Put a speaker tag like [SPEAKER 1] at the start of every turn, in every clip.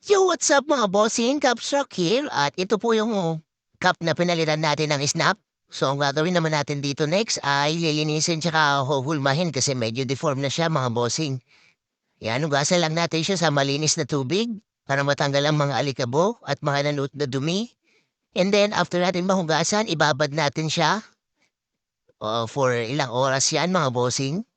[SPEAKER 1] Yo, what's up mga bossing? Capsrock here at ito po yung cup na pinalitan natin ng snap. So ang gagawin naman natin dito next ay lilinisin tsaka huhulmahin kasi medyo deform na siya mga bossing. Yan, hugasan lang natin siya sa malinis na tubig para matanggal ang mga alikabok at mga nanot na dumi. And then after natin mahugasan, ibabad natin siya for ilang oras yan mga bossing.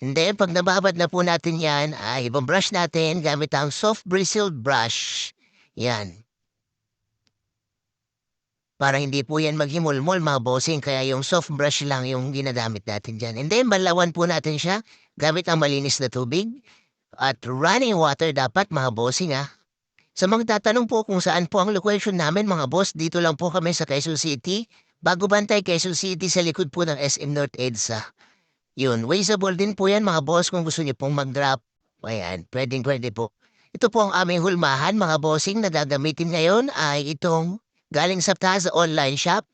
[SPEAKER 1] And then, pag nababad na po natin yan, ay ibabrush natin gamit ang soft bristled brush. Yan. Para hindi po yan maghimulmol mga bossing, kaya yung soft brush lang yung ginagamit natin dyan. And then, balawan po natin siya gamit ang malinis na tubig. At running water dapat mga bossing ah. Sa mga tatanong po kung saan po ang location namin mga boss, dito lang po kami sa Quezon City. Bago bantay Quezon City sa likod po ng SM North EDSA. Yun, wasteable din po yan mga boss kung gusto niyo pong mag-drop. Ayan, pwedeng-pwede po. Ito po ang aming hulmahan mga bossing na gagamitin ngayon ay itong galing sa Plaza Online Shop.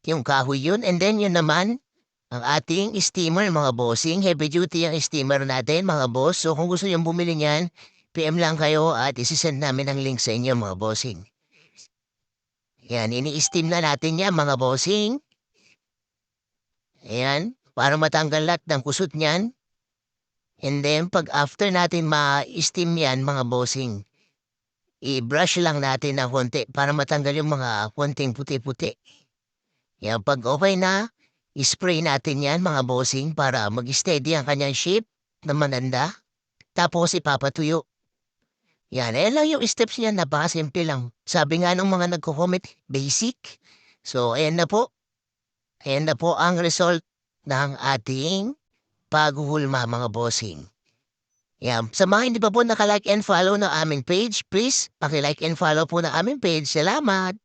[SPEAKER 1] Yung kahoy yun. And then yun naman, ang ating steamer mga bossing. Heavy duty ang steamer natin mga boss. So kung gusto niyo bumili niyan, PM lang kayo at isisend namin ang link sa inyo mga bossing. Yan, ini-steam na natin yan mga bossing. Ayan, para matanggal lahat ng kusot niyan. And then, pag after natin ma-steam yan, mga bossing, i-brush lang natin ng konti para matanggal yung mga konting puti-puti. Yan, pag okay na, i-spray natin yan, mga bossing, para mag-steady ang kanyang shape na mananda. Tapos ipapatuyo. Yan, ayan lang yung steps niya, napakasimple lang. Sabi nga nung mga nagko-comment, basic. So, ayan na po. Ayan na po ang result ng ating paghuhulma mga bossing. Yan. Sa mga hindi pa po naka-like and follow na aming page, please, paki-like and follow po na aming page. Salamat!